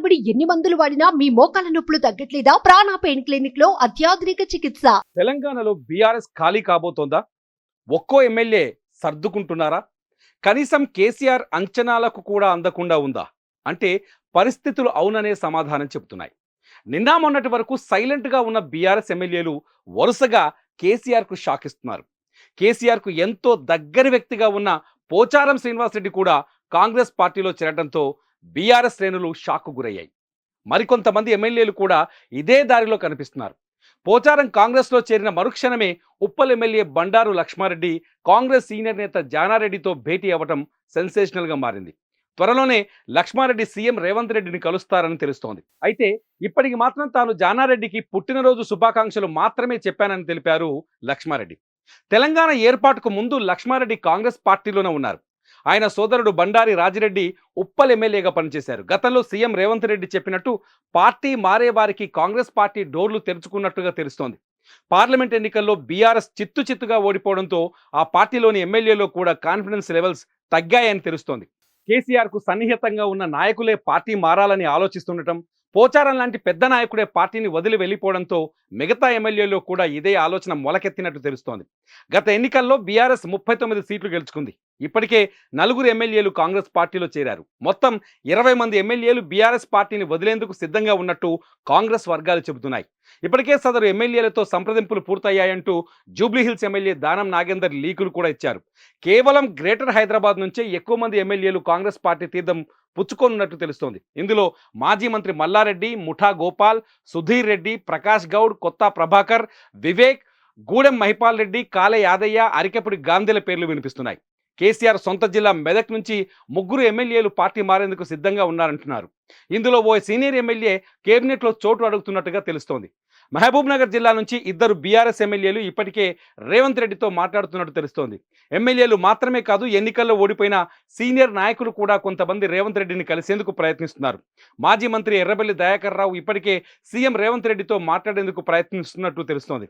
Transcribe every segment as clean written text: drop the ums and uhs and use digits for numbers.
తరబడి ఎన్ని మందులు వాడినా మీ మోకాల నొప్పులు తగ్గట్లేదా? ప్రాణ పెయిన్ క్లినిక్ లో అత్యాధునిక చికిత్స. తెలంగాణలో బీఆర్ఎస్ ఖాళీ కాబోతోందా? ఒక్కో ఎమ్మెల్యే సర్దుకుంటున్నారా? కనీసం కేసీఆర్ అంచనాలకు కూడా అందకుండా ఉందా? అంటే పరిస్థితులు అవుననే సమాధానం చెబుతున్నాయి. నిన్న మొన్నటి వరకు సైలెంట్గా ఉన్న బీఆర్ఎస్ ఎమ్మెల్యేలు వరుసగా కేసీఆర్కు షాక్ ఇస్తున్నారు. కేసీఆర్కు ఎంతో దగ్గర వ్యక్తిగా ఉన్న పోచారం శ్రీనివాసరెడ్డి కూడా కాంగ్రెస్ పార్టీలో చేరడంతో బీఆర్ఎస్ శ్రేణులు షాక్కు గురయ్యాయి. మరికొంతమంది ఎమ్మెల్యేలు కూడా ఇదే దారిలో కనిపిస్తున్నారు. పోచారం కాంగ్రెస్లో చేరిన మరుక్షణమే ఉప్పల్ ఎమ్మెల్యే బండారు లక్ష్మారెడ్డి కాంగ్రెస్ సీనియర్ నేత జానారెడ్డితో భేటీ అవ్వటం సెన్సేషనల్గా మారింది. త్వరలోనే లక్ష్మారెడ్డి సీఎం రేవంత్ రెడ్డిని కలుస్తారని తెలుస్తోంది. అయితే ఇప్పటికి మాత్రం తాను జానారెడ్డికి పుట్టినరోజు శుభాకాంక్షలు మాత్రమే చెప్పానని తెలిపారు లక్ష్మారెడ్డి. తెలంగాణ ఏర్పాటుకు ముందు లక్ష్మారెడ్డి కాంగ్రెస్ పార్టీలోనే ఉన్నారు. ఆయన సోదరుడు బండారి రాజిరెడ్డి ఉప్పల్ ఎమ్మెల్యేగా పనిచేశారు. గతంలో సీఎం రేవంత్ రెడ్డి చెప్పినట్టు పార్టీ మారే వారికి కాంగ్రెస్ పార్టీ డోర్లు తెరుచుకున్నట్టుగా తెలుస్తోంది. పార్లమెంట్ ఎన్నికల్లో బీఆర్ఎస్ చిత్తుగా ఓడిపోవడంతో ఆ పార్టీలోని ఎమ్మెల్యేలో కూడా కాన్ఫిడెన్స్ లెవెల్స్ తగ్గాయని తెలుస్తోంది. కేసీఆర్కు సన్నిహితంగా ఉన్న నాయకులే పార్టీ మారాలని ఆలోచిస్తుండటం, పోచారం లాంటి పెద్ద నాయకుడే పార్టీని వదిలి వెళ్ళిపోవడంతో మిగతా ఎమ్మెల్యేలో కూడా ఇదే ఆలోచన మొలకెత్తినట్టు తెలుస్తోంది. గత ఎన్నికల్లో బీఆర్ఎస్ 39 సీట్లు గెలుచుకుంది. ఇప్పటికే 4 ఎమ్మెల్యేలు కాంగ్రెస్ పార్టీలో చేరారు. మొత్తం 20 మంది ఎమ్మెల్యేలు బీఆర్ఎస్ పార్టీని వదిలేందుకు సిద్ధంగా ఉన్నట్టు కాంగ్రెస్ వర్గాలు చెబుతున్నాయి. ఇప్పటికే సదరు ఎమ్మెల్యేలతో సంప్రదింపులు పూర్తయ్యాయంటూ జూబ్లీహిల్స్ ఎమ్మెల్యే దానం నాగేందర్ లీకులు కూడా ఇచ్చారు. కేవలం గ్రేటర్ హైదరాబాద్ నుంచే ఎక్కువ మంది ఎమ్మెల్యేలు కాంగ్రెస్ పార్టీ తీర్థం పుచ్చుకోనున్నట్టు తెలుస్తోంది. ఇందులో మాజీ మంత్రి మల్లారెడ్డి, ముఠా గోపాల్, సుధీర్ రెడ్డి, ప్రకాష్ గౌడ్, కొత్త ప్రభాకర్, వివేక్, గూడెం మహిపాల్ రెడ్డి, కాలే యాదయ్య, అరికెపుడి గాంధీల పేర్లు వినిపిస్తున్నాయి. కేసీఆర్ సొంత జిల్లా మెదక్ నుంచి 3 ఎమ్మెల్యేలు పార్టీ మారేందుకు సిద్ధంగా ఉన్నారంటున్నారు. ఇందులో ఓ సీనియర్ ఎమ్మెల్యే కేబినెట్లో చోటు అడుగుతున్నట్టుగా తెలుస్తోంది. మహబూబ్ నగర్ జిల్లా నుంచి 2 బీఆర్ఎస్ ఎమ్మెల్యేలు ఇప్పటికే రేవంత్ రెడ్డితో మాట్లాడుతున్నట్టు తెలుస్తోంది. ఎమ్మెల్యేలు మాత్రమే కాదు, ఎన్నికల్లో ఓడిపోయిన సీనియర్ నాయకులు కూడా కొంతమంది రేవంత్ రెడ్డిని కలిసేందుకు ప్రయత్నిస్తున్నారు. మాజీ మంత్రి ఎర్రబెల్లి దయాకర్ రావు ఇప్పటికే సీఎం రేవంత్ రెడ్డితో మాట్లాడేందుకు ప్రయత్నిస్తున్నట్టు తెలుస్తోంది.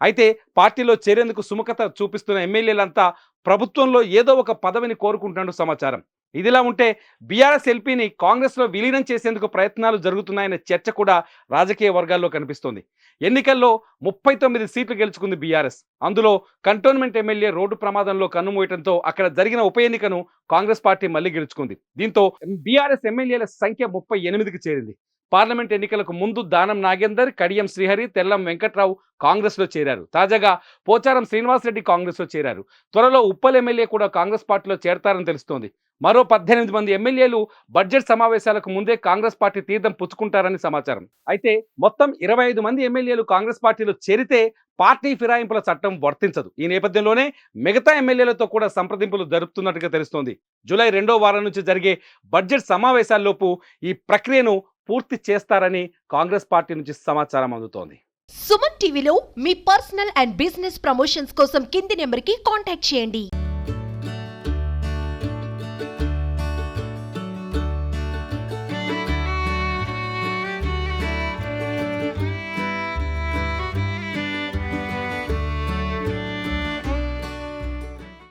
అయితే పార్టీలో చేరేందుకు సుముఖత చూపిస్తున్న ఎమ్మెల్యేలంతా ప్రభుత్వంలో ఏదో ఒక పదవిని కోరుకుంటున్నట్టు సమాచారం. ఇదిలా ఉంటే బీఆర్ఎస్ ఎల్పీని కాంగ్రెస్లో విలీనం చేసేందుకు ప్రయత్నాలు జరుగుతున్నాయనే చర్చ కూడా రాజకీయ వర్గాల్లో కనిపిస్తోంది. ఎన్నికల్లో 39 సీట్లు గెలుచుకుంది బీఆర్ఎస్. అందులో కంటోన్మెంట్ ఎమ్మెల్యే రోడ్డు ప్రమాదంలో కన్నుమూయటంతో అక్కడ జరిగిన ఉప ఎన్నికను కాంగ్రెస్ పార్టీ మళ్లీ గెలుచుకుంది. దీంతో బీఆర్ఎస్ ఎమ్మెల్యేల సంఖ్య 38కి చేరింది. పార్లమెంట్ ఎన్నికలకు ముందు దానం నాగేందర్, కడియం శ్రీహరి, తెల్లం వెంకట్రావు కాంగ్రెస్లో చేరారు. తాజాగా పోచారం శ్రీనివాసరెడ్డి కాంగ్రెస్లో చేరారు. త్వరలో ఉప్పల్ ఎమ్మెల్యే కూడా కాంగ్రెస్ పార్టీలో చేరతారని తెలుస్తోంది. మరో 18 మంది ఎమ్మెల్యేలు బడ్జెట్ సమావేశాలకు ముందే కాంగ్రెస్ పార్టీ తీర్థం పుచ్చుకుంటారని సమాచారం. అయితే మొత్తం 25 మంది ఎమ్మెల్యేలు కాంగ్రెస్ పార్టీలో చేరితే పార్టీ ఫిరాయింపుల చట్టం వర్తించదు. ఈ నేపథ్యంలోనే మిగతా ఎమ్మెల్యేలతో కూడా సంప్రదింపులు జరుపుతున్నట్టుగా తెలుస్తోంది. జూలై 2వ వారం నుంచి జరిగే బడ్జెట్ సమావేశాల్లోపు ఈ ప్రక్రియను పూర్తి చేస్తారని కాంగ్రెస్ పార్టీ నుంచి సమాచారం అందుతోంది. సుమన్ టీవీలో మీ పర్సనల్ అండ్ బిజినెస్ ప్రమోషన్స్ కోసం కింది నెంబర్కి కాంటాక్ట్ చేయండి.